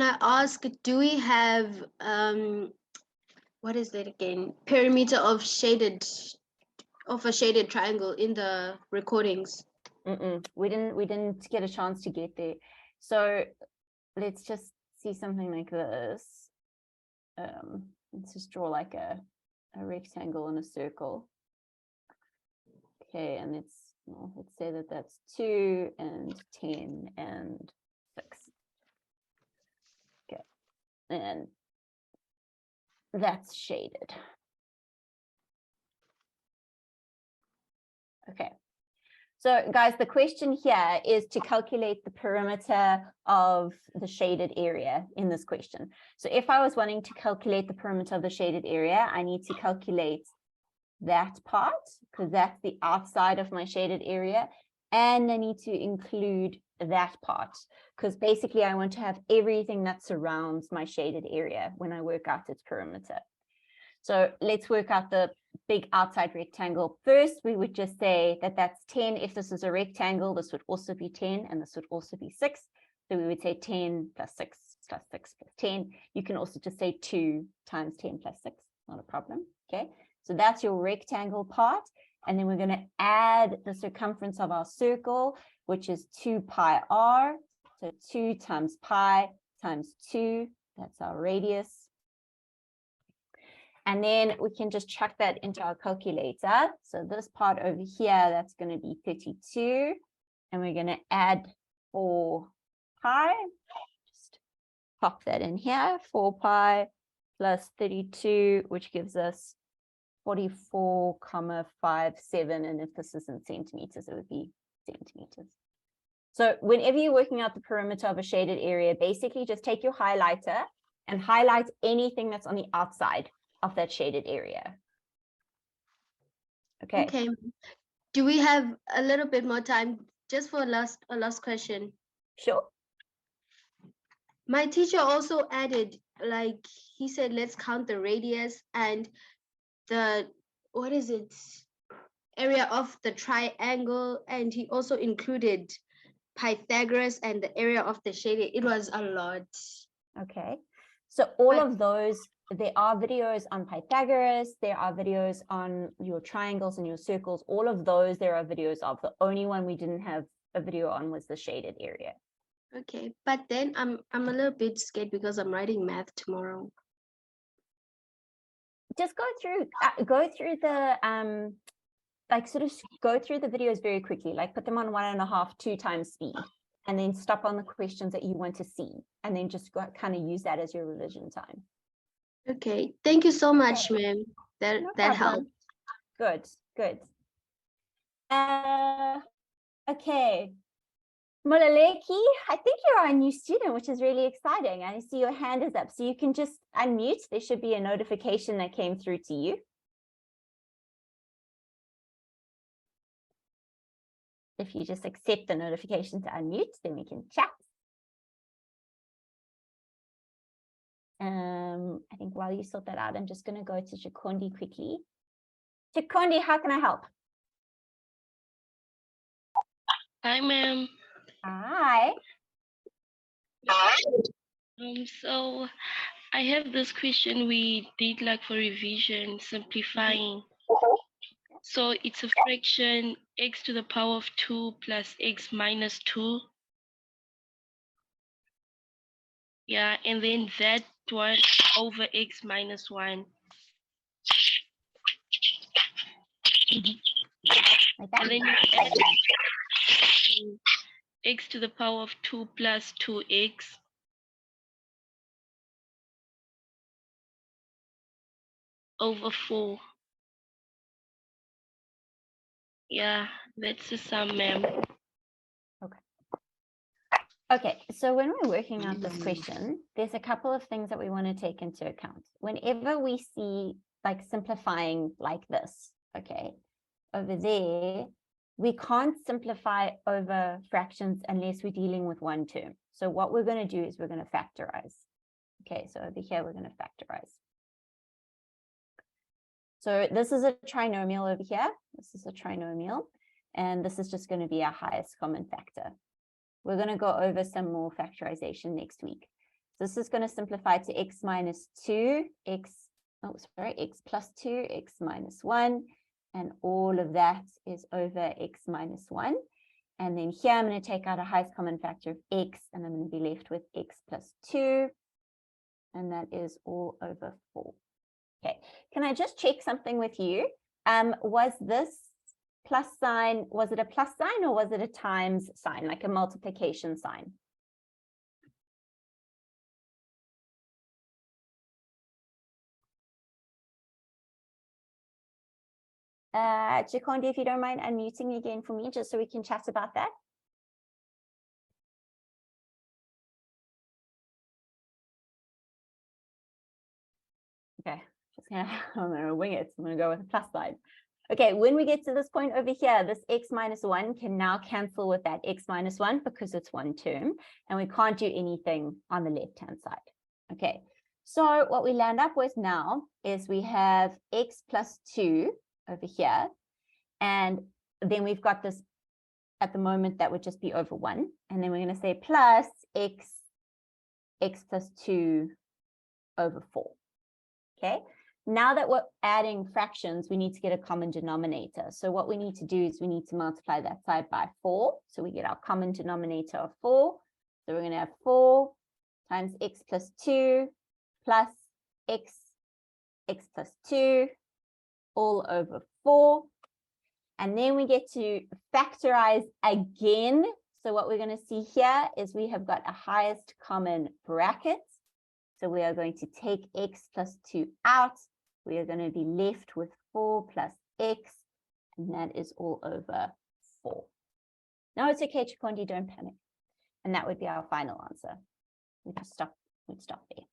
I ask, do we have what is that again? Perimeter of a shaded triangle in the recordings? We didn't get a chance to get there. So let's just see something like this. Let's just draw like a rectangle and a circle. Okay, and let's say that that's 2 and 10 and 6. Okay, and that's shaded. Okay, so guys, the question here is to calculate the perimeter of the shaded area in this question. So if I was wanting to calculate the perimeter of the shaded area, I need to calculate that part, because that's the outside of my shaded area, and I need to include that part, because basically I want to have everything that surrounds my shaded area when I work out its perimeter. So let's work out the big outside rectangle. First, we would just say that that's 10. If this is a rectangle, this would also be 10, and this would also be 6. So we would say 10 plus 6 plus 6 plus 10. You can also just say 2 times 10 plus 6, not a problem. Okay. So that's your rectangle part. And then we're going to add the circumference of our circle, which is 2 pi r. So 2 times pi times 2, that's our radius. And then we can just chuck that into our calculator. So this part over here, that's going to be 32. And we're going to add 4 pi. Just pop that in here. 4 pi plus 32, which gives us 44,57, and if this is in centimeters, it would be centimeters. So whenever you're working out the perimeter of a shaded area, basically just take your highlighter and highlight anything that's on the outside of that shaded area. Okay. Okay. Do we have a little bit more time just for a last question? Sure. My teacher also added, like he said, let's count the radius and the, what is it, area of the triangle, and he also included Pythagoras and the area of the shaded. It was a lot. Okay, so all of those, there are videos on Pythagoras, there are videos on your triangles and your circles, all of those there are videos of. The only one we didn't have a video on was the shaded area. Okay, but then I'm a little bit scared because I'm writing math tomorrow. Just go through the like sort of go through the videos very quickly, like put them on 1.5, 2 times speed, and then stop on the questions that you want to see, and then just go, kind of use that as your revision time. Okay, thank you so much, ma'am. That helped. Good. Okay. Molaleki, I think you're a new student, which is really exciting. I see your hand is up, so you can just unmute. There should be a notification that came through to you. If you just accept the notification to unmute, then we can chat. I think while you sort that out, I'm just going to go to Chikondi quickly. Chikondi, how can I help? Hi, ma'am. Hi. So I have this question we did like for revision, simplifying. So it's a fraction x to the power of 2 plus x minus 2. Yeah, and then that one over x minus 1. And then you add x to the power of 2 plus 2x. Over 4. Yeah, that's the sum, ma'am. Okay, so when we're working out this question, there's a couple of things that we want to take into account. Whenever we see like simplifying like this, okay, over there, we can't simplify over fractions unless we're dealing with one term. So what we're going to do is we're going to factorize. Okay, so over here, we're going to factorize. So this is a trinomial over here. This is a trinomial, and this is just going to be our highest common factor. We're going to go over some more factorization next week. this is going to simplify to x minus 2, x plus 2, x minus 1, and all of that is over x minus 1. And then here I'm going to take out a highest common factor of x, and I'm going to be left with x plus 2, and that is all over 4. Okay, can I just check something with you? Was this plus sign, was it a plus sign or was it a times sign, like a multiplication sign? Chikondi, if you don't mind unmuting again for me, just so we can chat about that. Okay, I'm gonna wing it. I'm gonna go with a plus sign. Okay, when we get to this point over here, this x minus 1 can now cancel with that x minus 1 because it's one term, and we can't do anything on the left-hand side. Okay, so what we land up with now is we have x plus 2 over here, and then we've got this at the moment that would just be over 1, and then we're going to say plus x plus 2 over 4. Okay, now that we're adding fractions, we need to get a common denominator. So what we need to do is we need to multiply that side by 4. So we get our common denominator of 4. So we're going to have 4 times x plus 2 plus x plus 2 all over 4. And then we get to factorize again. So what we're going to see here is we have got a highest common bracket. So we are going to take x plus 2 out. We are going to be left with 4 plus x, and that is all over 4. No, it's okay, Chikondi, don't panic. And that would be our final answer. We'd stop there.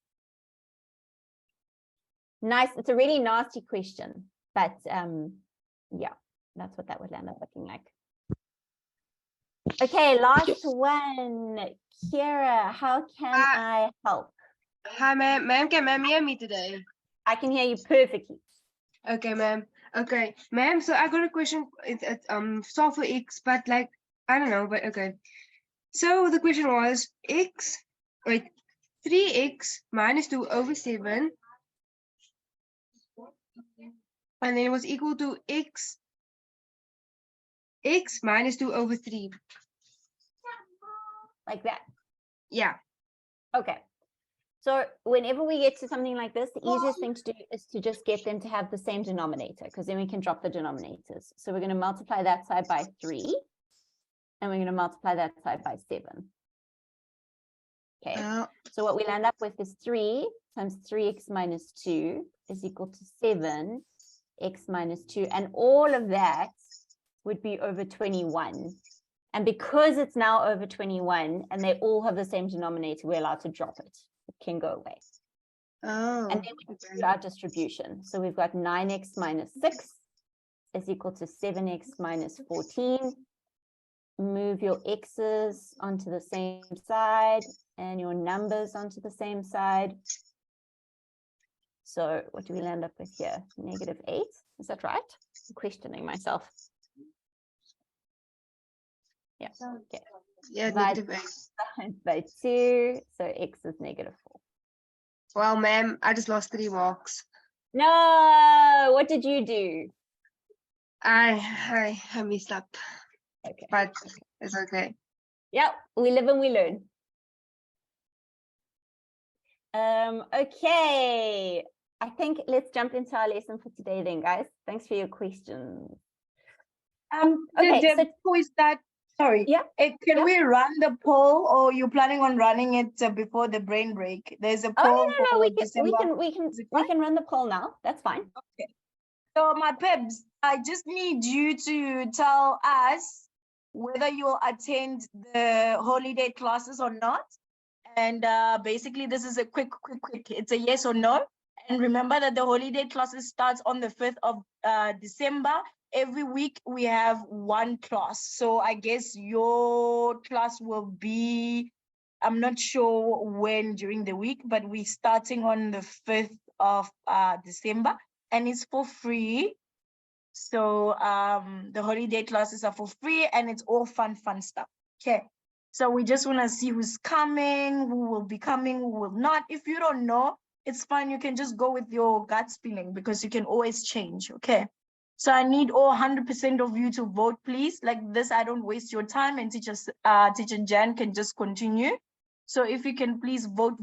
Nice. It's a really nasty question, but yeah, that's what that would end up looking like. Okay, last one. Kira, how can I help? Hi, ma'am. Ma'am, can ma'am hear me today? I can hear you perfectly. Okay, ma'am. Okay, ma'am. So I got a question. It's solve for x, but like I don't know, but okay. So the question was 3x minus 2 over 7, and then it was equal to x minus 2 over 3. Like that. Yeah. Okay. So whenever we get to something like this, the easiest thing to do is to just get them to have the same denominator, because then we can drop the denominators. So we're going to multiply that side by 3, and we're going to multiply that side by 7. Okay, so what we land up with is 3 times 3x minus 2 is equal to 7x minus 2, and all of that would be over 21. And because it's now over 21 and they all have the same denominator, we're allowed to drop it. It can go away. Oh. And then we do our distribution. So we've got 9x minus 6 is equal to 7x minus 14. Move your x's onto the same side and your numbers onto the same side. So what do we land up with here? Negative 8. Is that right? I'm questioning myself. Yeah. Okay. Yeah, Divide negative 8. by 2. So x is negative 4. Well, ma'am, I just lost 3 marks. No, what did you do? I messed up. Okay. But it's okay. Yep, we live and we learn. Okay, I think let's jump into our lesson for today then, guys. Thanks for your questions. Okay, so who is that? Sorry. Yeah. Can we run the poll, or you're planning on running it before the brain break? There's a poll. Oh no, we can run the poll now. That's fine. Okay. So my peps, I just need you to tell us whether you'll attend the holiday classes or not. And basically, this is a quick. It's a yes or no. And remember that the holiday classes starts on the 5th of December. Every week we have one class. So I guess your class will be, I'm not sure when during the week, but we're starting on the 5th of December, and it's for free. So the holiday classes are for free, and it's all fun stuff. Okay. So we just want to see who's coming, who will be coming, who will not. If you don't know, it's fine. You can just go with your gut feeling because you can always change. Okay. So I need all 100% of you to vote, please. Like this, I don't waste your time, and teacher Jan can just continue. So if you can please vote.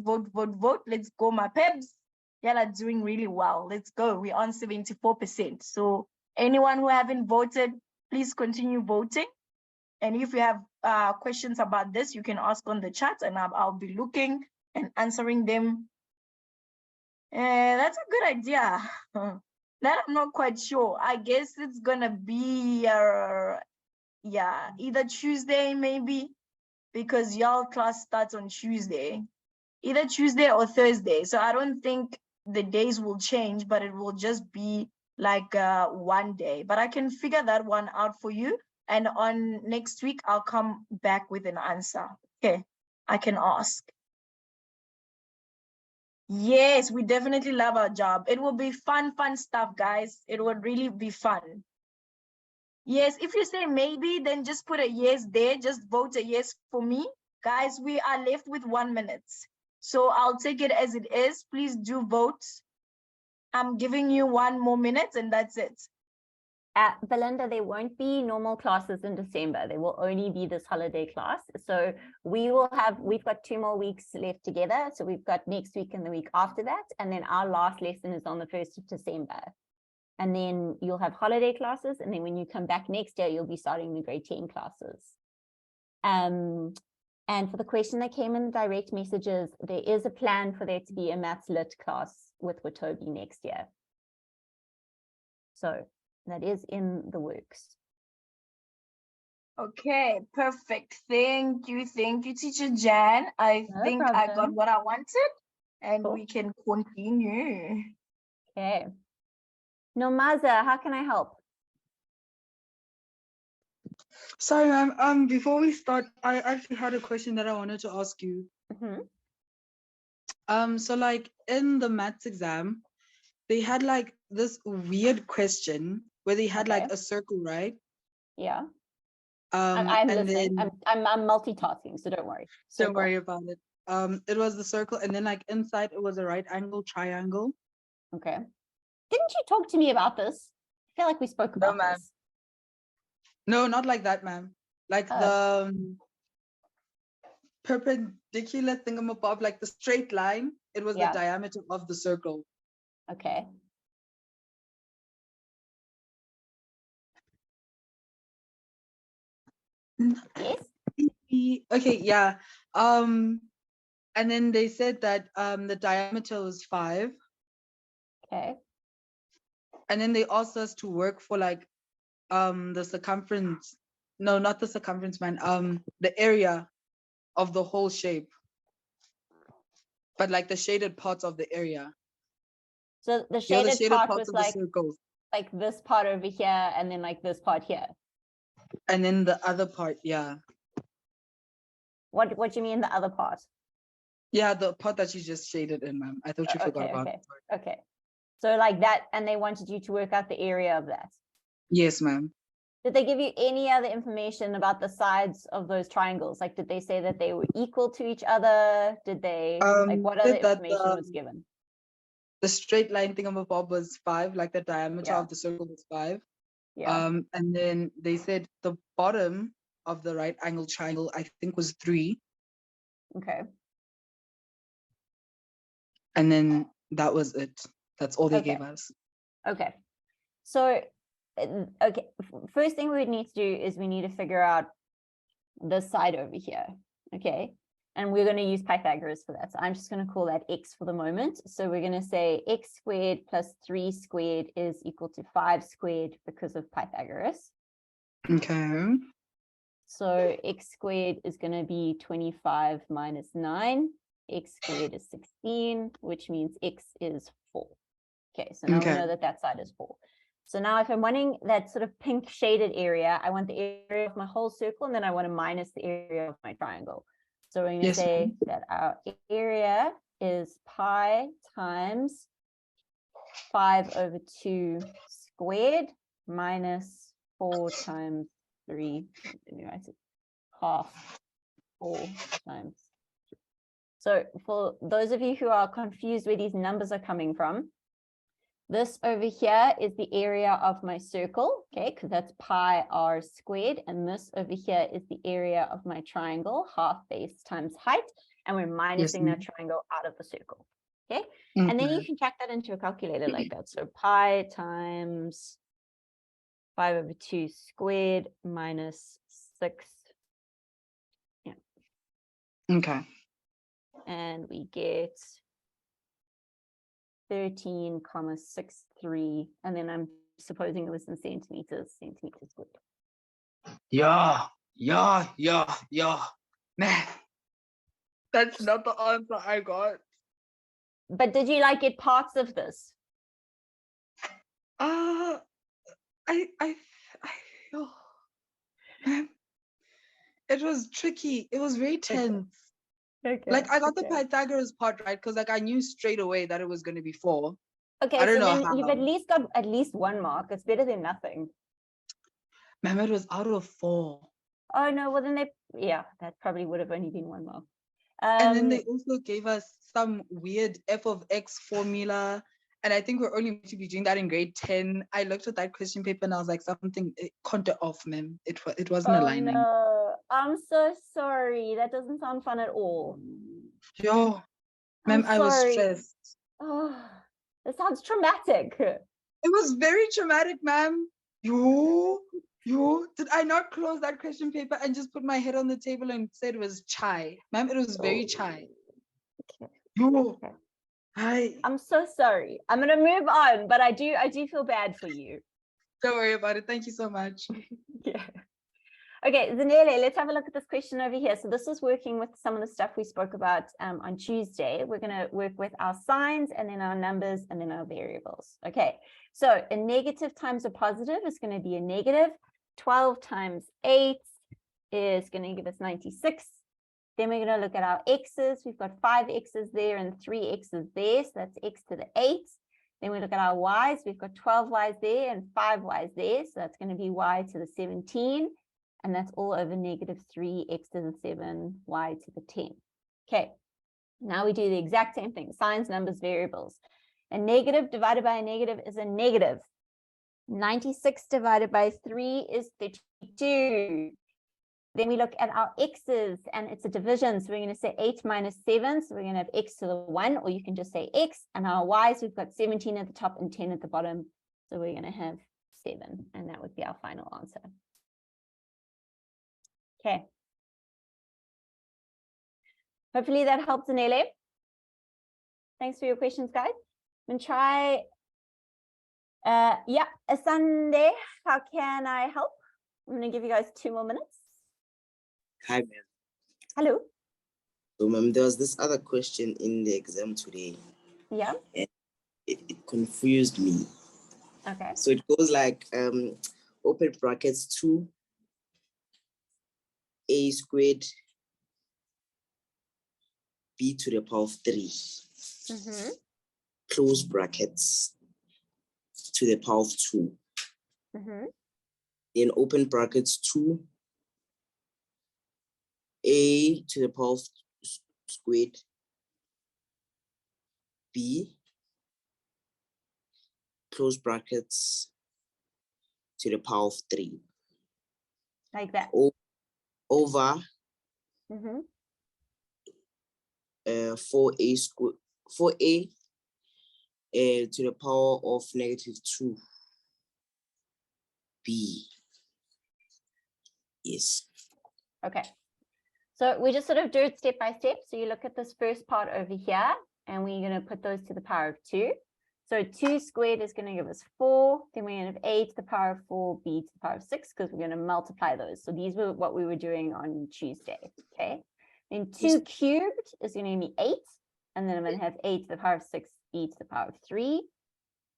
Let's go, my peps. Y'all are doing really well. Let's go. We're on 74%. So anyone who haven't voted, please continue voting. And if you have questions about this, you can ask on the chat, and I'll be looking and answering them. That's a good idea. That I'm not quite sure. I guess it's gonna be yeah, either Tuesday maybe, because y'all class starts on Tuesday, either Tuesday or Thursday. So I don't think the days will change, but it will just be like one day. But I can figure that one out for you. And on next week, I'll come back with an answer. Okay, I can ask. Yes, we definitely love our job. It will be fun stuff, guys. It would really be fun. Yes, if you say maybe, then just put a yes there. Just vote a yes for me. Guys, we are left with 1 minute. So I'll take it as it is. Please do vote. I'm giving you 1 more minute and that's it. Belinda, there won't be normal classes in December. There will only be this holiday class. So we've got 2 more weeks left together. So we've got next week and the week after that. And then our last lesson is on the 1st of December. And then you'll have holiday classes. And then when you come back next year, you'll be starting the grade 10 classes. And for the question that came in the direct messages, there is a plan for there to be a maths lit class with Watobe next year. So that is in the works. Okay, perfect. Thank you, Teacher Jan. I think I got what I wanted, and we can continue. Okay. Nomaza, how can I help? Sorry, ma'am. Before we start, I actually had a question that I wanted to ask you. So like in the maths exam, they had like this weird question where they had like a circle, right? Yeah. I'm and listening. then I'm multitasking, so don't worry. Don't worry about it. It was the circle, and then like inside it was a right angle triangle. Okay. Didn't you talk to me about this? I feel like we spoke about this. No, not like that, ma'am. Like the perpendicular thingamabob, like the straight line. It was the diameter of the circle. Okay. Yes. Okay, yeah. And then they said that the diameter was 5. Okay. And then they asked us to work for like the circumference. No, not the circumference, man. The area of the whole shape. But like the shaded parts of the area. So the shaded part was like circles. Like this part over here, and then like this part here. And then the other part, yeah. What do you mean the other part? Yeah, the part that you just shaded in, ma'am. I thought you forgot about it. Okay. So like that, and they wanted you to work out the area of that. Yes, ma'am. Did they give you any other information about the sides of those triangles? Like, did they say that they were equal to each other? Did they, like, what other information was given? The straight line thingamabob was 5, like the diameter of the circle was 5. Yeah. And then they said the bottom of the right angle triangle, I think, was 3. Okay. And then that was it. That's all they gave us. Okay. So, okay, first thing we would need to do is we need to figure out this side over here. Okay. And we're going to use Pythagoras for that. So I'm just going to call that x for the moment. So we're going to say x squared plus 3 squared is equal to 5 squared because of Pythagoras. Okay. So x squared is going to be 25 minus 9. X squared is 16, which means x is 4. Okay, so now we know that that side is 4. So now if I'm wanting that sort of pink shaded area, I want the area of my whole circle, and then I want to minus the area of my triangle. So we're going to say that our area is pi times 5/2 squared minus 4 times 3. Let me write it. Half 4 times. So for those of you who are confused where these numbers are coming from, this over here is the area of my circle, okay, because that's pi r squared. And this over here is the area of my triangle, half base times height. And we're minusing that triangle out of the circle, okay? And then you can jack that into a calculator like that. So pi times 5/2 squared minus 6. Yeah. Okay. And we get 13,63, and then I'm supposing it was in centimeters squared. Yeah. Man, that's not the answer I got. But did you like get parts of this? I oh, man, it was tricky. It was very tense. Okay. Like I got the Pythagoras part right because like I knew straight away that it was going to be 4. Okay, I don't so know then how. you've at least got at least 1 mark. It's better than nothing. Man, it was out of 4. Oh no, well then yeah, that probably would have only been 1 mark. And then they also gave us some weird f of x formula. And I think we're only meant to be doing that in grade 10. I looked at that question paper and I was like, something, contour off, ma'am. It wasn't aligning. No, I'm so sorry. That doesn't sound fun at all. Yo, ma'am, I was stressed. Oh, that sounds traumatic. It was very traumatic, ma'am. Yo, did I not close that question paper and just put my head on the table and said it was chai? Ma'am, it was very chai. Okay. Yo, Okay. hi. I'm so sorry. I'm gonna move on, but I do feel bad for you. Don't worry about it. Thank you so much. Yeah. Okay, Zanele, let's have a look at this question over here. So this is working with some of the stuff we spoke about on Tuesday. We're going to work with our signs and then our numbers and then our variables. Okay, so a negative times a positive is going to be a negative. 12 times 8 is going to give us 96. Then we're going to look at our x's. We've got 5 x's there and 3 x's there. So that's x to the 8. Then we look at our y's. We've got 12 y's there and 5 y's there. So that's going to be y to the 17. And that's all over negative 3 x to the 7 y to the 10. Okay, now we do the exact same thing. Signs, numbers, variables. A negative divided by a negative is a negative. 96 divided by 3 is 32. Then we look at our x's and it's a division. So we're going to say 8 minus 7. So we're going to have x to the 1, or you can just say x. And our y's, we've got 17 at the top and 10 at the bottom. So we're going to have 7. And that would be our final answer. Okay. Hopefully that helps, Anele. Thanks for your questions, guys. And try, yeah, Asande, how can I help? I'm going to give you guys 2 more minutes. Hi, ma'am. Hello. So, ma'am, there was this other question in the exam today. Yeah. And it confused me. Okay. So it goes like, open brackets 2a squared b to the power of 3. Mm-hmm. Close brackets to the power of 2. Mm-hmm. Then open brackets 2a to the power of squared b, close brackets to the power of 3. Like that. Over Mm-hmm. 4a squared, 4a to the power of negative 2b. Yes. Okay. So we just sort of do it step by step. So you look at this first part over here, and we're going to put those to the power of 2. So 2 squared is going to give us 4. Then we're going to have a to the power of 4, b to the power of 6, because we're going to multiply those. So these were what we were doing on Tuesday. Okay. Then 2 cubed is going to be 8. And then I'm going to have a to the power of 6, b to the power of 3,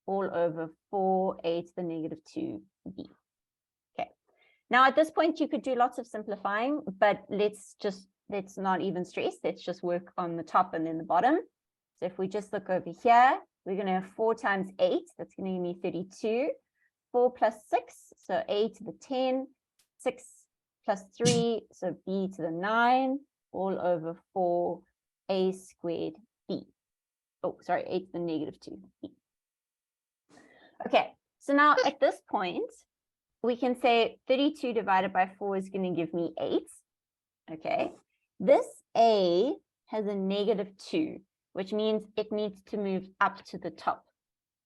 all over 4a to the negative 2b. Okay. Now at this point, you could do lots of simplifying, but let's not even stress. Let's just work on the top and then the bottom. So if we just look over here, we're going to have 4 times 8. That's going to give me 32. 4 plus 6, so a to the 10. 6 plus 3, so b to the 9. all over 4a squared b. Oh, sorry, a to the negative 2b. Okay, so now at this point, we can say 32 divided by 4 is going to give me 8. Okay, this a has a negative 2, which means it needs to move up to the top.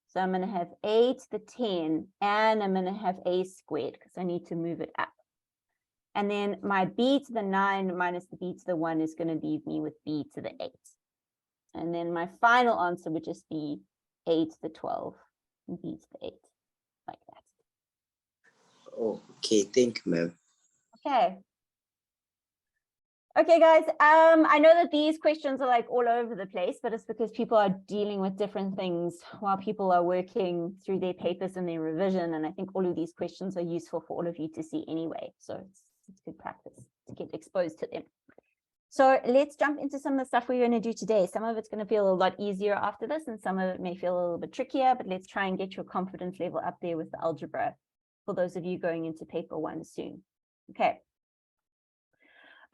So I'm going to have a to the 10, and I'm going to have a squared because I need to move it up. And then my b to the 9 minus the b to the 1 is going to leave me with b to the 8. And then my final answer would just be a to the 12 and b to the 8, like that. Okay, thank you, ma'am. Okay. Okay, guys, I know that these questions are like all over the place, but it's because people are dealing with different things while people are working through their papers and their revision. And I think all of these questions are useful for all of you to see anyway. So it's good practice to get exposed to them. So let's jump into some of the stuff we're going to do today. Some of it's going to feel a lot easier after this, and some of it may feel a little bit trickier, but let's try and get your confidence level up there with the algebra for those of you going into paper 1 soon. Okay.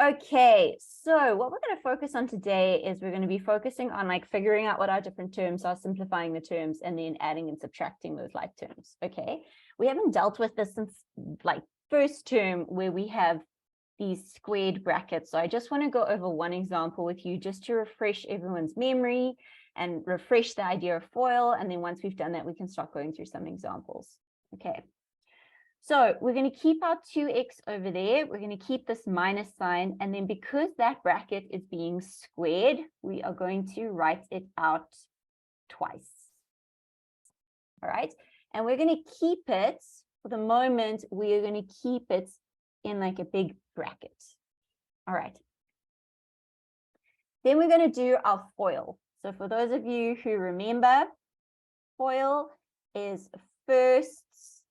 Okay, so what we're going to focus on today is we're going to be focusing on like figuring out what our different terms are, simplifying the terms, and then adding and subtracting those like terms. Okay, we haven't dealt with this since like first term where we have these squared brackets. So I just want to go over one example with you just to refresh everyone's memory and refresh the idea of FOIL. And then once we've done that, we can start going through some examples. Okay. So we're going to keep our 2x over there. We're going to keep this minus sign. And then because that bracket is being squared, we are going to write it out twice. All right. And we're going to keep it, for the moment, we are going to keep it in like a big bracket. All right. Then we're going to do our FOIL. So for those of you who remember, FOIL is firsts,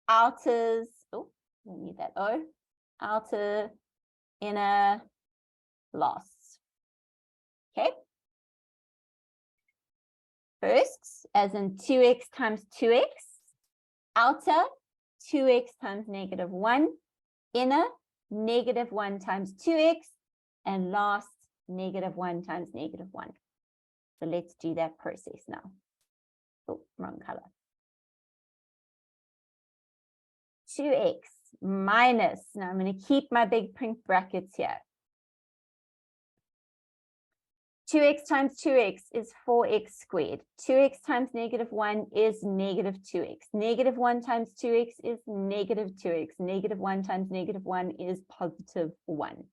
outers, oh, we need that O, outer, inner, lasts. Okay. Firsts, as in 2x times 2x, outer, 2x times negative 1, inner, negative 1 times 2x, and last, negative 1 times negative 1. So let's do that process now. Oh, wrong color. 2x minus, now I'm going to keep my big pink brackets here. 2x times 2x is 4x squared. 2x times negative 1 is negative 2x. Negative 1 times 2x is negative 2x. Negative 1 times negative 1 is positive 1.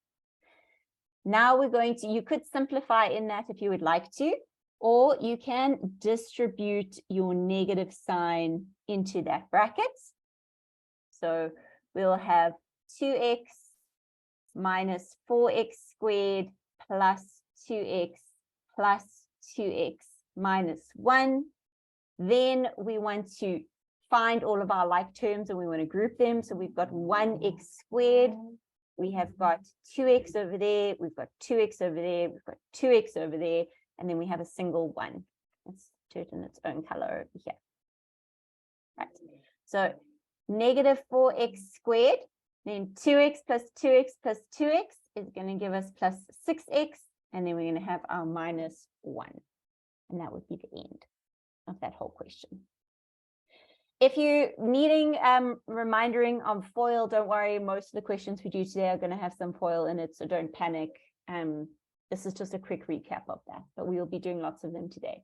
Now we're going to, you could simplify in that if you would like to, or you can distribute your negative sign into that bracket. So we'll have 2x minus 4x squared plus 2x plus 2x minus 1. Then we want to find all of our like terms and we want to group them. So we've got 1x squared. We have got 2x over there. We've got 2x over there. We've got 2x over there. And then we have a single 1. Let's do it in its own color over here. Right. So negative 4x squared, then 2x plus 2x plus 2x is going to give us plus 6x, and then we're going to have our minus 1. And that would be the end of that whole question. If you're needing remindering of FOIL, don't worry. Most of the questions we do today are going to have some FOIL in it, so don't panic. This is just a quick recap of that, but we will be doing lots of them today.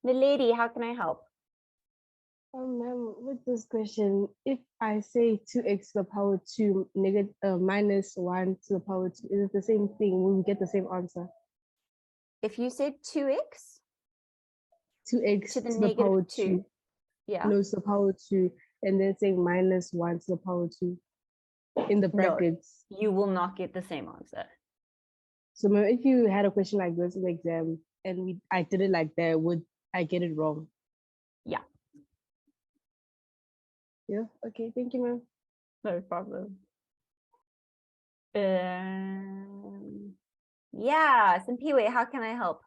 Milady, how can I help? Ma'am, with this question, if I say 2x to the power 2 negative minus 1 to the power 2, is it the same thing? Will we get the same answer? If you said 2x 2x to the to the negative power 2, 2, yeah. no, to the power 2, and then saying minus 1 to the power 2 in the brackets. No, you will not get the same answer. So ma'am, if you had a question like this in the exam and I did it like that, would I get it wrong? Yeah. Yeah, okay, thank you, ma'am. No problem. Yeah, Simpiwe, how can I help?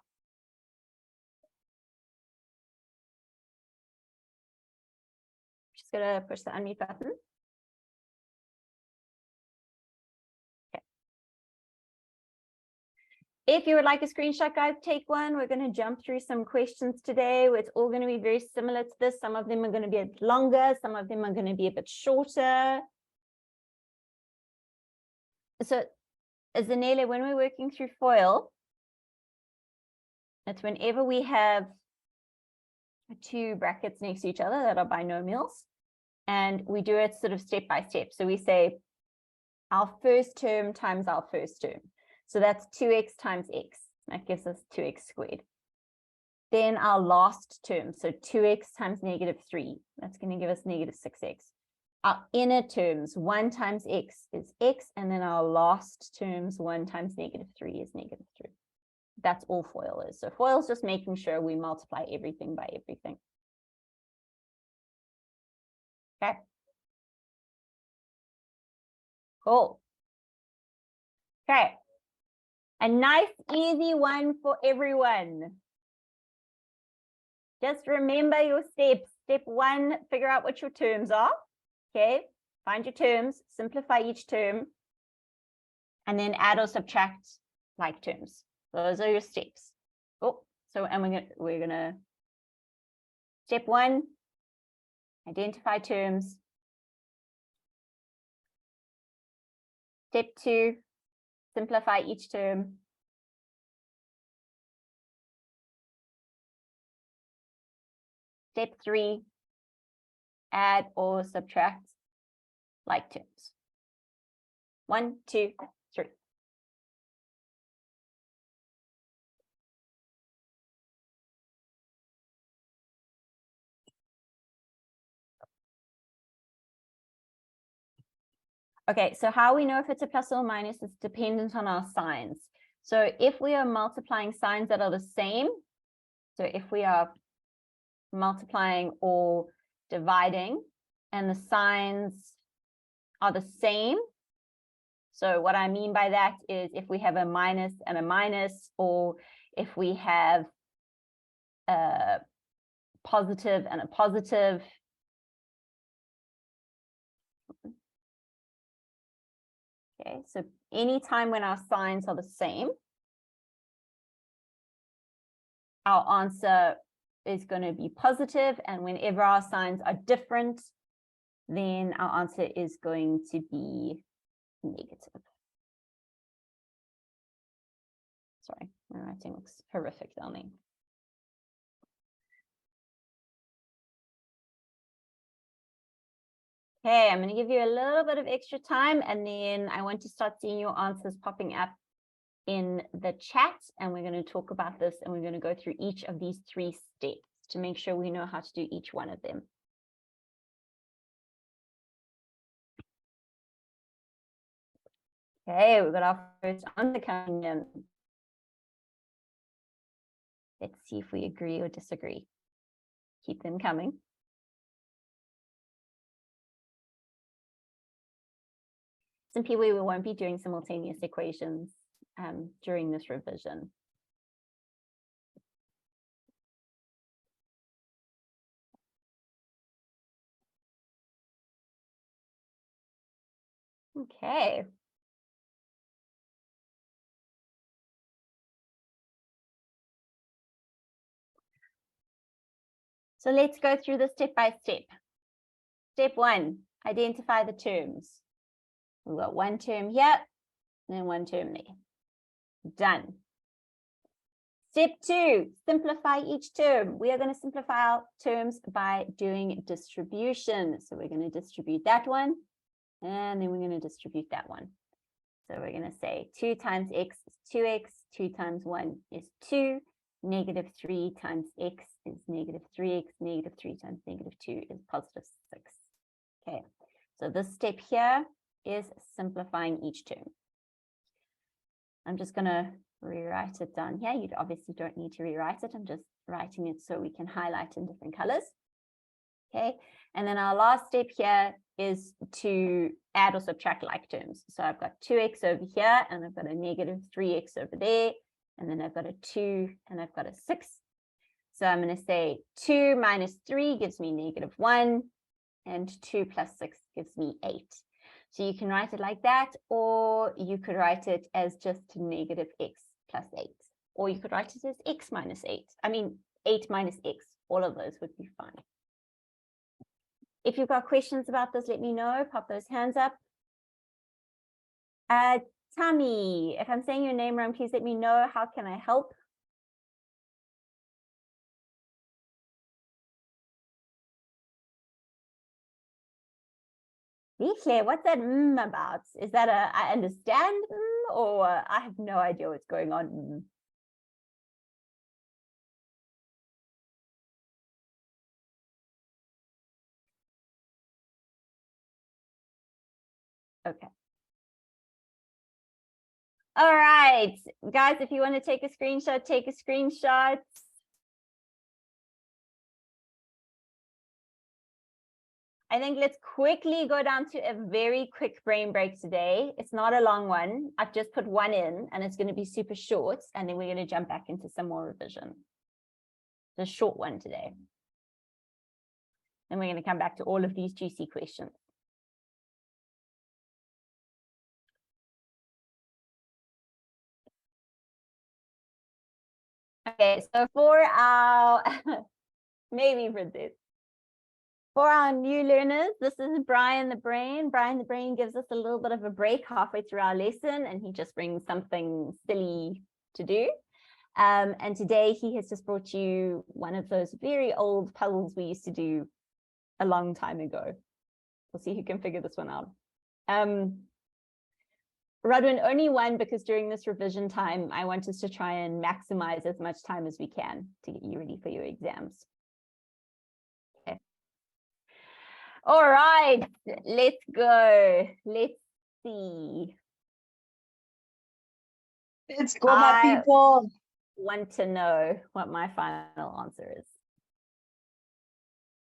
Just gonna push the unmute button. Okay. If you would like a screenshot, guys, take one. We're going to jump through some questions today. It's all going to be very similar to this. Some of them are going to be a bit longer. Some of them are going to be a bit shorter. So, Zanele, when we're working through FOIL, it's whenever we have two brackets next to each other that are binomials, and we do it sort of step by step. So we say our first term times our first term. So that's 2x times x. That gives us 2x squared. Then our last term, so 2x times -3. That's going to give us -6x. Our inner terms, 1 times x is x, and then our last terms, 1 times -3 is -3. That's all FOIL is. So FOIL is just making sure we multiply everything by everything. Okay. Cool. Okay. A nice, easy one for everyone. Just remember your steps. Step 1, figure out what your terms are. Okay. Find your terms, simplify each term, and then add or subtract like terms. Those are your steps. Oh, so and we're gonna step 1, identify terms. Step 2, simplify each term. Step 3, add or subtract like terms. 1, 2, 3. Okay, so how we know if it's a plus or minus is dependent on our signs. So if we are multiplying signs that are the same, so if we are multiplying or dividing and the signs are the same, so what I mean by that is if we have a minus and a minus, or if we have a positive and a positive. Okay, so anytime when our signs are the same, our answer is going to be positive, and whenever our signs are different, then our answer is going to be negative. Sorry, my writing looks horrific down there. Okay, I'm going to give you a little bit of extra time, and then I want to start seeing your answers popping up in the chat, and we're going to talk about this, and we're going to go through each of these 3 steps to make sure we know how to do each one of them. Okay, we've got our first answer coming in. Let's see if we agree or disagree. Keep them coming. Simply, we won't be doing simultaneous equations during this revision. Okay. So let's go through this step by step. Step 1, identify the terms. We've got one term here, and then one term there. Done. Step 2, simplify each term. We are going to simplify our terms by doing distribution. So we're going to distribute that one, and then we're going to distribute that one. So we're going to say 2 times x is 2x, 2 times 1 is 2, -3 times x is -3x, -3 times -2 is +6. Okay, so this step here is simplifying each term. I'm just going to rewrite it down here. You obviously don't need to rewrite it. I'm just writing it so we can highlight in different colors. Okay, and then our last step here is to add or subtract like terms. So I've got 2x over here, and I've got a -3x over there, and then I've got a 2, and I've got a 6. So I'm going to say 2 minus 3 gives me -1, and 2 plus 6 gives me 8. So you can write it like that, or you could write it as just -x plus 8. Or you could write it as x minus 8. I mean, 8 minus x. All of those would be fine. If you've got questions about this, let me know. Pop those hands up. Tammy, if I'm saying your name wrong, please let me know. How can I help? Claire, what's that about? Is that a I understand or I have no idea what's going on? Okay. All right, guys, if you want to take a screenshot, take a screenshot. I think let's quickly go down to a very quick brain break today. It's not a long one. I've just put one in and it's going to be super short. And then we're going to jump back into some more revision. The short one today. And we're going to come back to all of these juicy questions. Okay, so for our, maybe for this. For our new learners, this is Brian the Brain. Brian the Brain gives us a little bit of a break halfway through our lesson, and he just brings something silly to do. And today he has just brought you one of those very old puzzles we used to do a long time ago. We'll see who can figure this one out. Rodwin, only one, because during this revision time, I want us to try and maximize as much time as we can to get you ready for your exams. Okay. All right, let's go. Let's see. Let's go, my people. Want to know what my final answer is.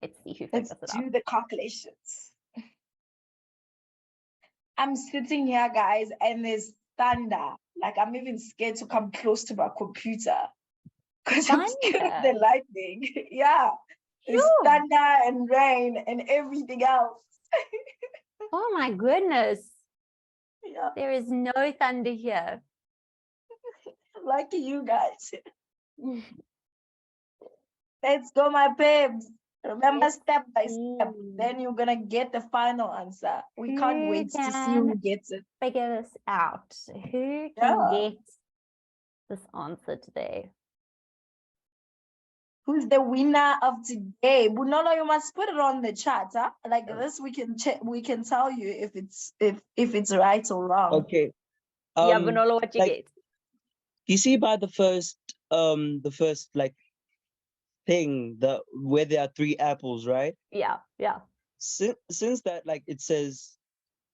Let's see who figures it out. Let's do the calculations. I'm sitting here, guys, and there's thunder. Like, I'm even scared to come close to my computer because I'm scared of the lightning. Yeah, there's thunder and rain and everything else. Oh my goodness. Yeah. There is no thunder here. Lucky you guys. Let's go, my babes. Remember, step by step, then you're gonna get the final answer. We can't wait to see who gets it. Figure this out. Who can get this answer today? Who's the winner of today? Bunolo, you must put it on the chat, huh? Like this, we can check. We can tell you if it's right or wrong. Okay. Yeah, Bunolo, what you get? You see, by the first like thing, where there are 3 apples, right? Yeah. Since that, like, it says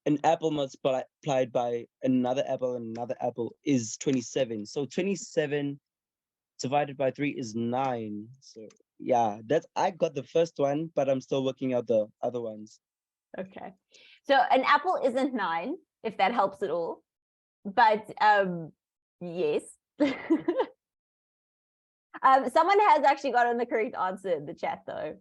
an apple multiplied by another apple is 27. So 27 divided by 3 is 9. So yeah, I got the first one, but I'm still working out the other ones. Okay. So an apple isn't 9, if that helps at all. But yes. Someone has actually gotten the correct answer in the chat, though.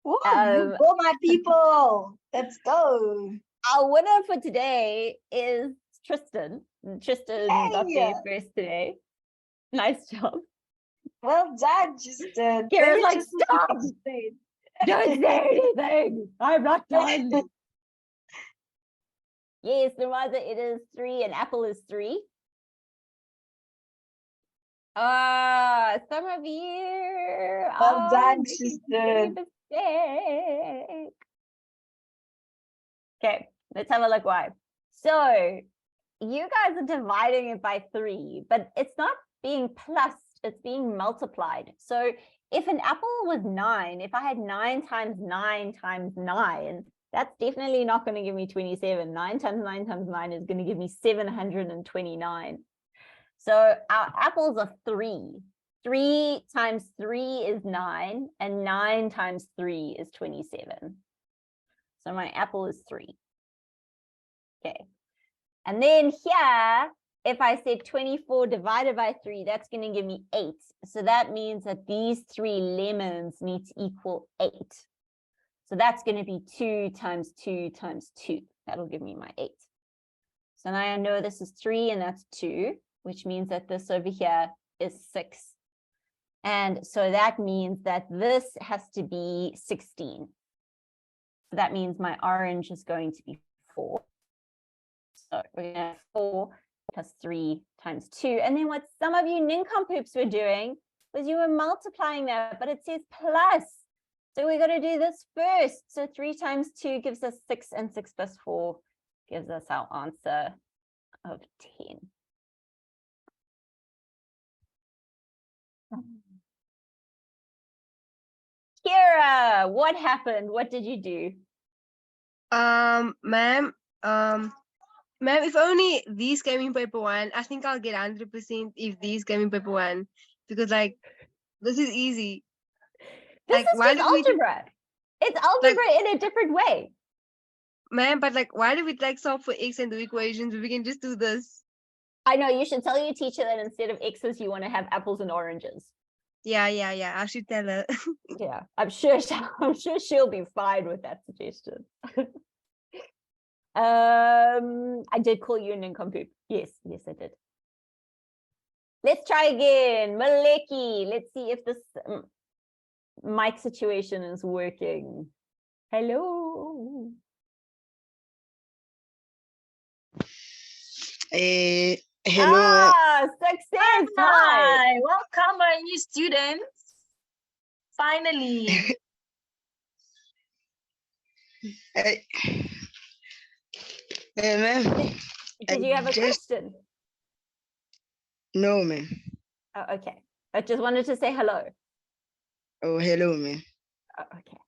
Woo, you go, my people. Let's go. Our winner for today is Tristan. Tristan got there first today. Nice job. Well done, Tristan. Kira's like, stop! Don't say anything. I'm not done. Yes, Nirmaza, it is 3. An apple is 3. Some of you. Well done, Tristan. Okay, let's have a look why. So you guys are dividing it by 3, but it's not being plus, it's being multiplied. So if an apple was 9, if I had 9 times 9 times 9, that's definitely not going to give me 27. 9 times 9 times 9 is going to give me 729. So our apples are 3. 3 times 3 is 9, and 9 times 3 is 27. So my apple is 3. Okay. And then here, if I said 24 divided by 3, that's going to give me 8. So that means that these 3 lemons need to equal 8. So that's going to be 2 times 2 times 2. That'll give me my 8. So now I know this is 3 and that's 2. which means that this over here is 6. And so that means that this has to be 16. So that means my orange is going to be 4. So we're going to have 4 plus 3 times 2. And then what some of you nincompoops were doing was you were multiplying that, but it says plus. So we're going to do this first. So 3 times 2 gives us 6, and 6 plus 4 gives us our answer of 10. Kira, what happened? What did you do? Ma'am, if only these came in paper 1, I think I'll get 100% if these came in paper 1, because like this is easy. This Like, is why just do we algebra. It's algebra in a different way. Ma'am, but like, why do we like solve for x and do equations? We can just do this. I know, you should tell your teacher that instead of X's, you want to have apples and oranges. Yeah. I should tell her. Yeah, I'm sure she'll be fine with that suggestion. I did call you an nincompoop. Yes, I did. Let's try again. Maleki, let's see if this mic situation is working. Hello. Hello. Success. Hi. Hi, welcome our new students. Finally. Hey, ma'am. Did you have a question? No, ma'am. Oh, okay. I just wanted to say hello. Oh, hello, ma'am. Oh, okay.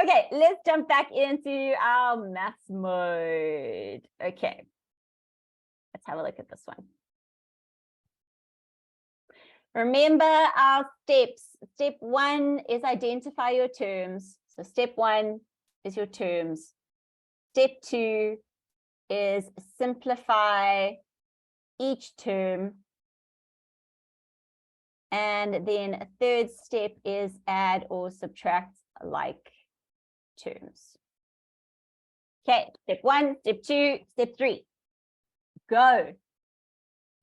Okay, let's jump back into our maths mode. Okay. Let's have a look at this one. Remember our steps. Step 1 is identify your terms. So step 1 is your terms. Step 2 is simplify each term. And then a third step is add or subtract like terms. Okay, step 1, step 2, step 3. Go.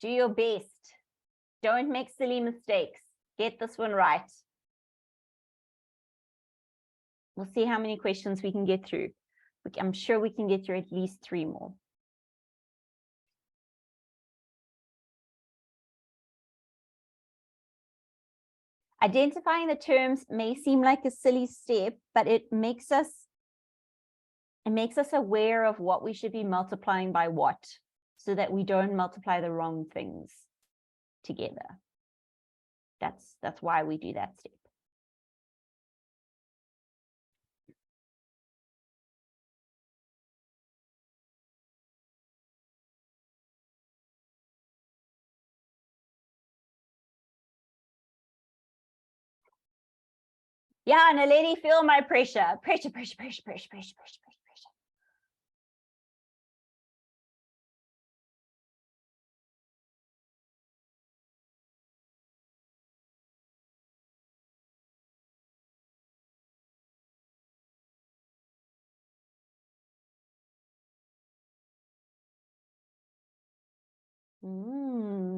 Do your best. Don't make silly mistakes. Get this one right. We'll see how many questions we can get through. I'm sure we can get through at least 3 more. Identifying the terms may seem like a silly step, but it makes us aware of what we should be multiplying by what, so that we don't multiply the wrong things together. That's why we do that step. Yeah, and a lady, feel my pressure. Pressure.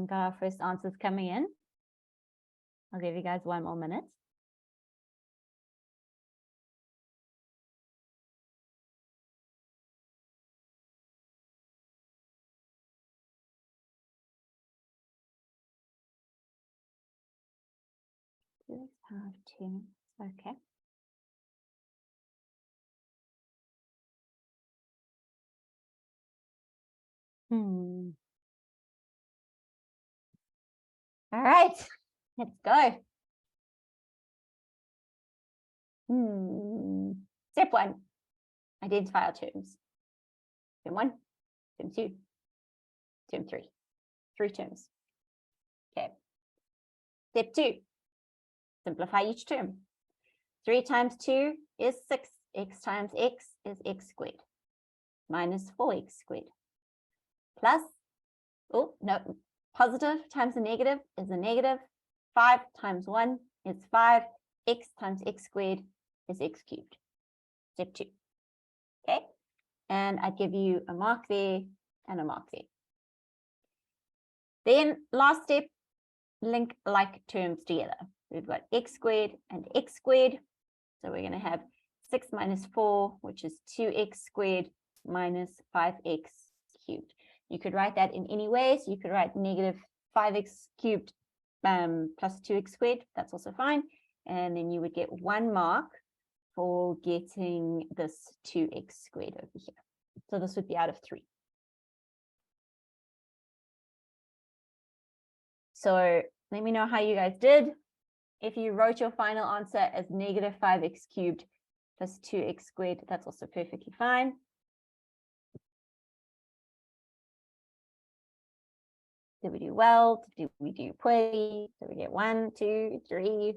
Got our first answers coming in. I'll give you guys 1 more minute. Let's have 2. Okay. All right, let's go. Step 1, identify our terms. Term 1, term 2, term 3. 3 terms. Okay. Step 2, simplify each term. 3 times 2 is 6. X times x is x squared. Minus 4x squared. Plus, oh, no, positive times a negative is a negative. 5 times 1 is 5. X times x squared is x cubed. Step 2. Okay. And I give you a mark there and a mark there. Then last step, link like terms together. We've got x squared and x squared. So we're going to have 6 minus 4, which is 2x squared minus 5x cubed. You could write that in any way. So you could write negative 5x cubed plus 2x squared. That's also fine. And then you would get 1 mark for getting this 2x squared over here. So this would be out of 3. So let me know how you guys did. If you wrote your final answer as negative 5x cubed plus 2x squared, that's also perfectly fine. Did we do well? Did we do poorly? Did we get 1, 2, 3?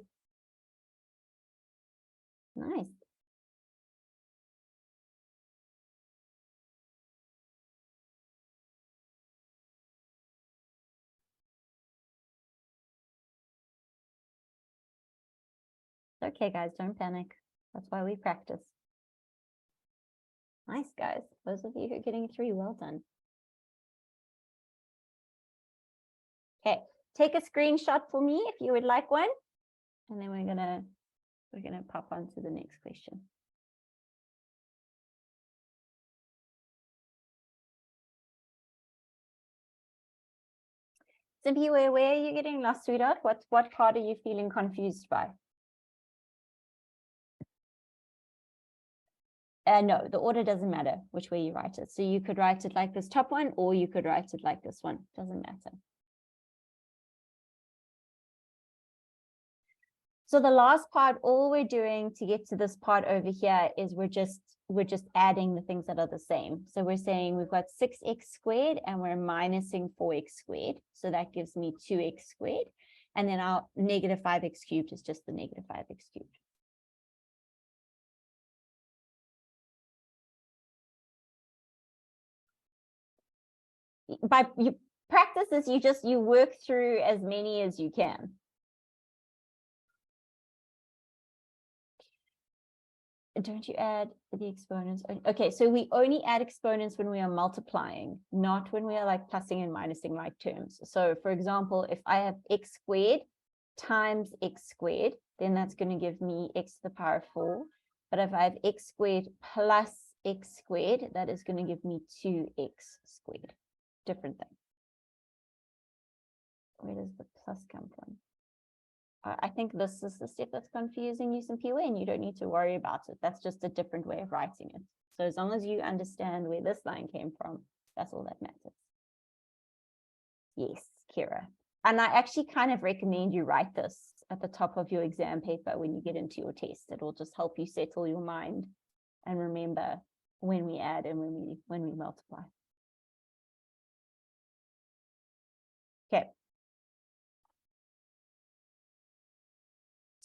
Nice. Okay, guys, don't panic. That's why we practice. Nice, guys. Those of you who are getting 3, well done. Okay, take a screenshot for me if you would like one, and then we're gonna pop on to the next question. Simply, where are you getting lost, sweetheart? What part are you feeling confused by? No, the order doesn't matter which way you write it. So you could write it like this top one, or you could write it like this one. Doesn't matter. So the last part, all we're doing to get to this part over here is we're just adding the things that are the same. So we're saying we've got 6x squared and we're minusing 4x squared. So that gives me 2x squared. And then our negative 5x cubed is just the negative 5x cubed. By you practice this, you work through as many as you can. Don't you add the exponents? Okay, so we only add exponents when we are multiplying, not when we are like plussing and minusing like terms. So for example, if I have x squared times x squared, then that's going to give me x to the power 4. But if I have x squared plus x squared, that is going to give me 2x squared. Different thing. Where does the plus come from? I think this is the step that's confusing you some POA, and you don't need to worry about it. That's just a different way of writing it. So as long as you understand where this line came from, that's all that matters. Yes, Kira. And I actually kind of recommend you write this at the top of your exam paper when you get into your test. It will just help you settle your mind and remember when we add and when we multiply. Okay.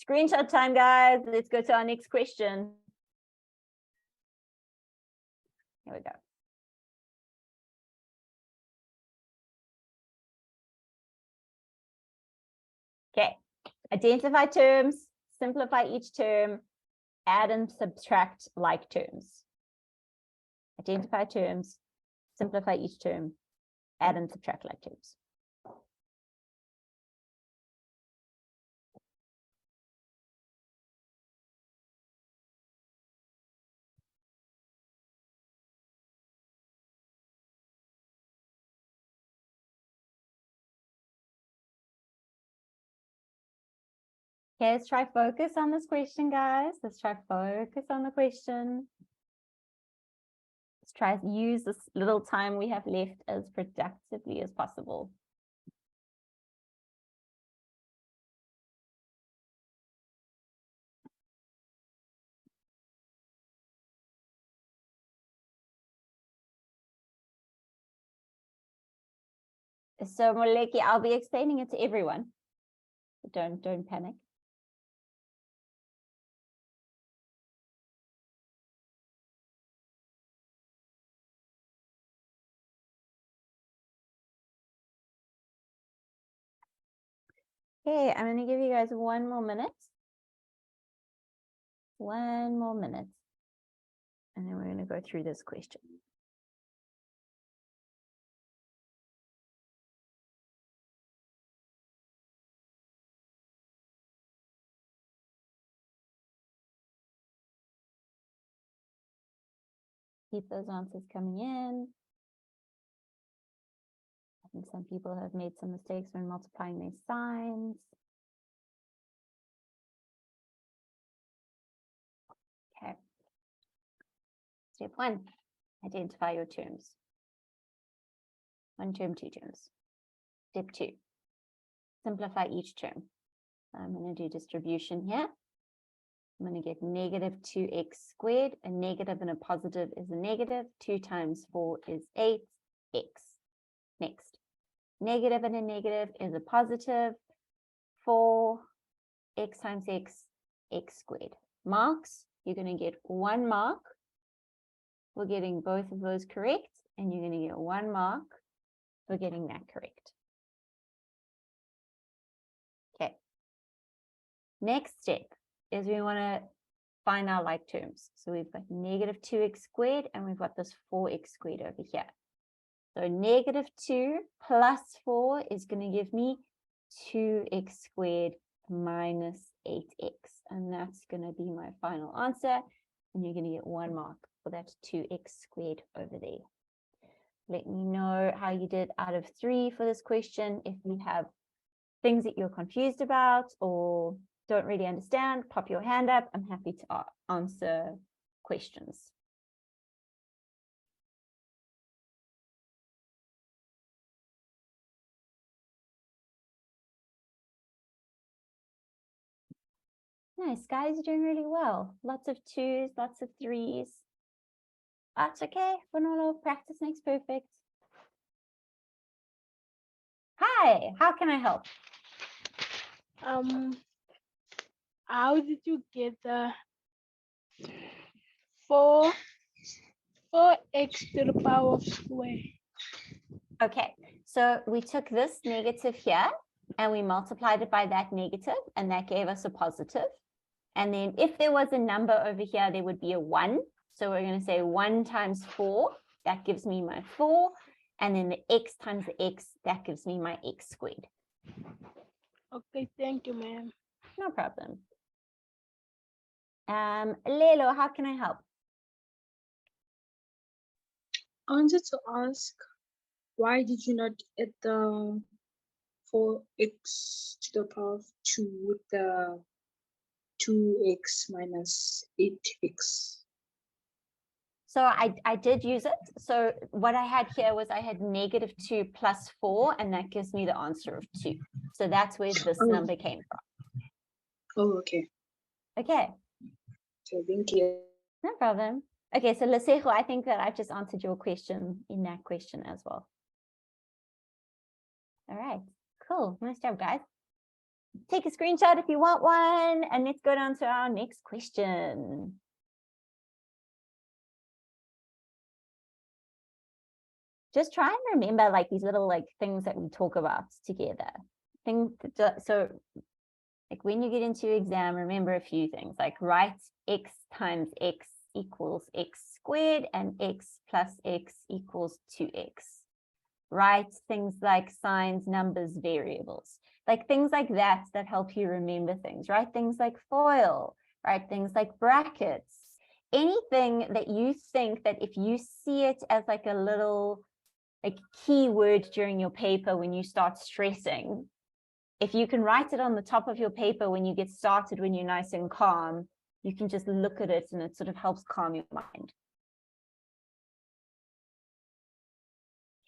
Screenshot time, guys. Let's go to our next question. Here we go. Okay, identify terms, simplify each term, add and subtract like terms. Identify terms, simplify each term, add and subtract like terms. Okay, let's try focus on this question, guys. Let's try focus on the question. Let's try to use this little time we have left as productively as possible. So Moleki, I'll be explaining it to everyone. Don't panic. Okay, I'm going to give you guys 1 more minute. 1 more minute. And then we're going to go through this question. Keep those answers coming in. I think some people have made some mistakes when multiplying their signs. Okay. Step 1, identify your terms. 1 term, 2 terms. Step 2, simplify each term. I'm going to do distribution here. I'm going to get negative 2x squared. A negative and a positive is a negative. 2 times 4 is 8x. Next. Negative and a negative is a positive. 4x times x squared. Marks, you're going to get 1 mark for getting both of those correct, and you're going to get 1 mark for getting that correct. Okay. Next step is we want to find our like terms. So we've got negative 2x squared, and we've got this 4x squared over here. So negative 2 plus 4 is going to give me 2x squared minus 8x. And that's going to be my final answer. And you're going to get 1 mark for that 2x squared over there. Let me know how you did out of 3 for this question. If you have things that you're confused about or don't really understand, pop your hand up. I'm happy to answer questions. Nice, guys, you're doing really well. Lots of 2s, lots of 3s. That's okay. We're not all practice makes perfect. Hi, how can I help? How did you get the 4x to the power of square? Okay, so we took this negative here and we multiplied it by that negative, and that gave us a positive. And then if there was a number over here, there would be a 1. So we're going to say 1 times 4, that gives me my 4. And then the x times the x, that gives me my x squared. Okay, thank you, ma'am. No problem. Lelo, how can I help? I wanted to ask, why did you not add the 4x to the power of 2 with the 2x minus 8x? So I did use it. So what I had here was I had negative 2 plus 4, and that gives me the answer of 2. So that's where this number came from. Oh, okay. Okay. Okay, thank you. No problem. Okay, so Lesejo, I think that I've just answered your question in that question as well. All right, cool. Nice job, guys. Take a screenshot if you want one, and let's go down to our next question. Just try and remember like these little like things that we talk about together. So like when you get into your exam, remember a few things, like write x times x equals x squared and x plus x equals 2x. Write things like signs, numbers, variables, like things like that that help you remember things. Write things like FOIL, write things like brackets, anything that you think that if you see it as like a little like keyword during your paper when you start stressing, if you can write it on the top of your paper when you get started, when you're nice and calm, you can just look at it and it sort of helps calm your mind.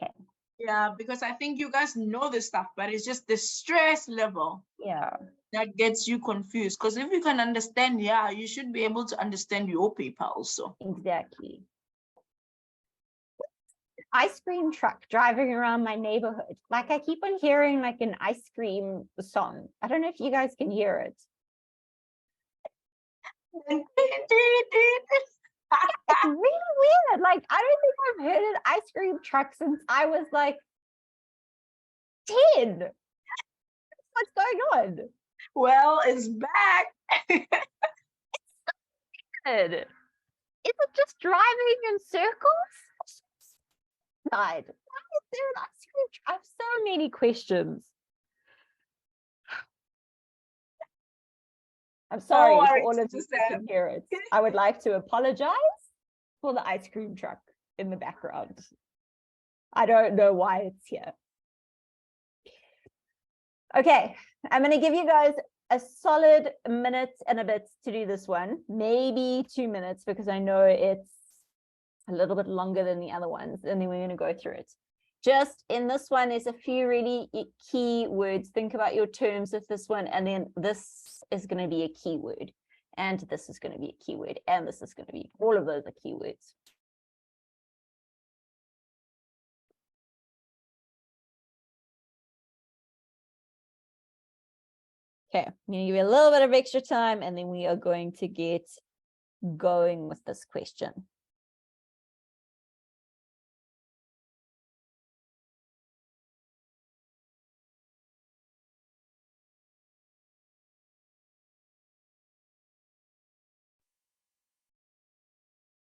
Okay. Yeah, because I think you guys know this stuff, but it's just the stress level. Yeah. That gets you confused. Because if you can understand, yeah, you should be able to understand your paper also. Exactly. Ice cream truck driving around my neighborhood. Like I keep on hearing like an ice cream song. I don't know if you guys can hear it. It's really weird. Like I don't think I've heard an ice cream truck since I was like 10. What's going on? Well, it's back. It's so weird. Is it just driving in circles? Why is there an ice cream truck? I have so many questions. I'm sorry for all of you who can hear it. I would like to apologize. for the ice cream truck in the background. I don't know why it's here. Okay, I'm going to give you guys a solid minute and a bit to do this one, maybe 2 minutes, because I know it's a little bit longer than the other ones, and then we're going to go through it. Just in this one, there's a few really key words. Think about your terms with this one, and then this is going to be a keyword, and this is going to be a keyword, and this is going to be, all of those are keywords. Okay, I'm going to give you a little bit of extra time, and then we are going to get going with this question.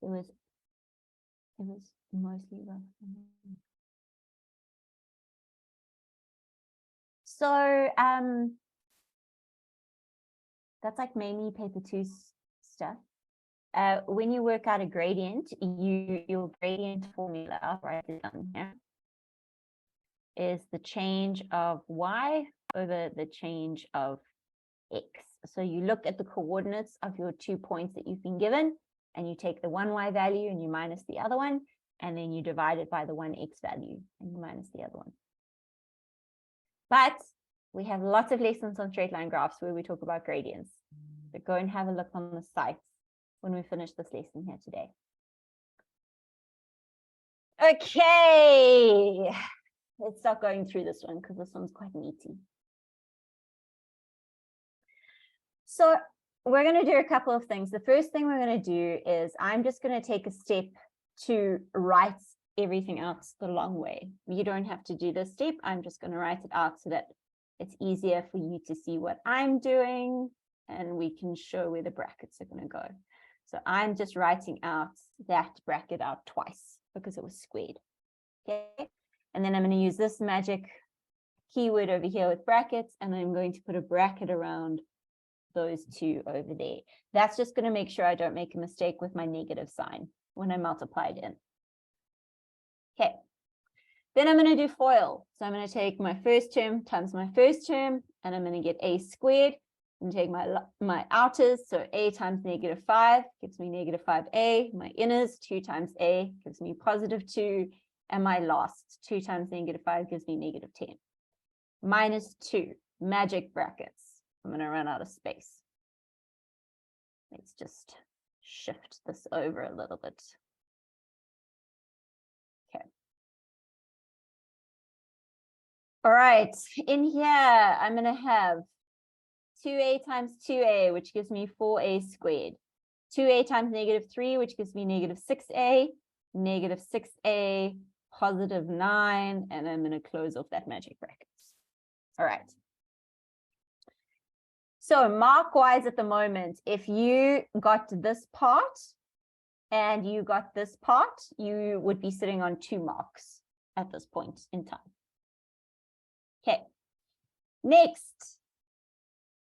It was mostly rough. So that's like mainly paper 2 stuff. When you work out a gradient, your gradient formula, I'll write it down here, is the change of y over the change of x. So you look at the coordinates of your 2 points that you've been given, and you take the one y value and you minus the other one, and then you divide it by the one x value and you minus the other one. But we have lots of lessons on straight line graphs where we talk about gradients. So go and have a look on the sites when we finish this lesson here today. Okay, let's start going through this one because this one's quite meaty. So we're going to do a couple of things. The first thing we're going to do is I'm just going to take a step to write everything out the long way. You don't have to do this step. I'm just going to write it out so that it's easier for you to see what I'm doing, and we can show where the brackets are going to go. So I'm just writing out that bracket out twice because it was squared. Okay. And then I'm going to use this magic keyword over here with brackets, and I'm going to put a bracket around those two over there. That's just going to make sure I don't make a mistake with my negative sign when I multiply it in. Okay. Then I'm going to do FOIL. So I'm going to take my first term times my first term, and I'm going to get a squared. And take my outers, so a times -5 gives me -5a. My inners, 2 times a gives me +2. And my last, 2 times -5 gives me -10. -2, magic brackets. I'm going to run out of space. Let's just shift this over a little bit. Okay. All right, in here, I'm going to have 2a times 2a, which gives me 4a squared. 2a times -3, which gives me -6a, -6a, +9, and I'm going to close off that magic brackets. All right. So mark-wise at the moment, if you got this part and you got this part, you would be sitting on 2 marks at this point in time. Okay. Next,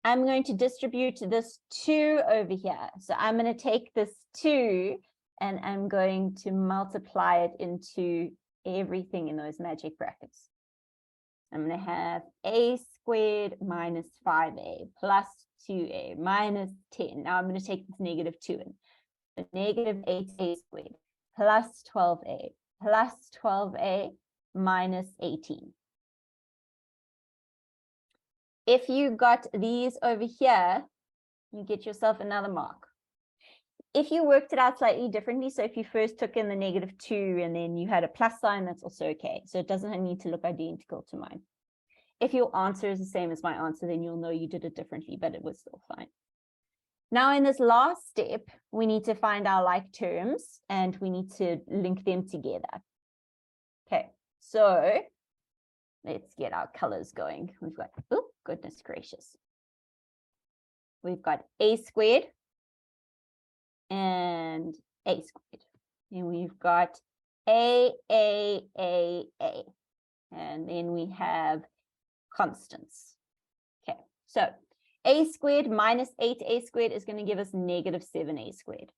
I'm going to distribute this 2 over here. So I'm going to take this 2 and I'm going to multiply it into everything in those magic brackets. I'm going to have a squared minus 5a plus 2a minus 10. Now I'm going to take this -2 in. So -8a squared plus 12a plus 12a minus 18. If you got these over here, you get yourself another mark. If you worked it out slightly differently, so if you first took in the -2 and then you had a plus sign, that's also okay. So it doesn't need to look identical to mine. If your answer is the same as my answer, then you'll know you did it differently, but it was still fine. Now in this last step, we need to find our like terms and we need to link them together. Okay, so let's get our colors going. We've got, oh, goodness gracious. We've got a squared and a squared. And we've got a. And then we have constants. Okay, so a squared minus 8a squared is going to give us -7a squared.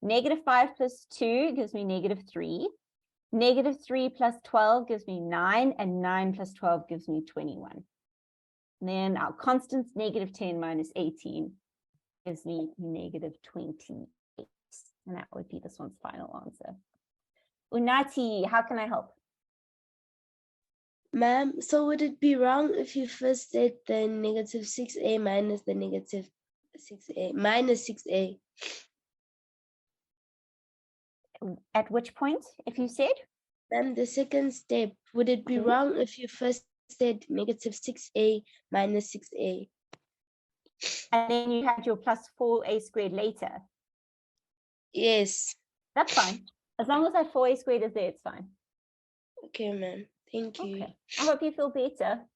-5 plus 2 gives me -3. -3 plus 12 gives me 9, and 9 plus 12 gives me 21. And then our constants, -10 minus 18, gives me -28. And that would be this one's final answer. Unati, how can I help? Ma'am, so would it be wrong if you first said the -6a minus the -6a minus 6a? At which point, if you said? Ma'am, the second step, would it be wrong if you first said -6a minus 6a? And then you had your plus 4a squared later. Yes. That's fine. As long as that 4a squared is there, it's fine. Okay, ma'am. Thank you. Okay. I hope you feel better.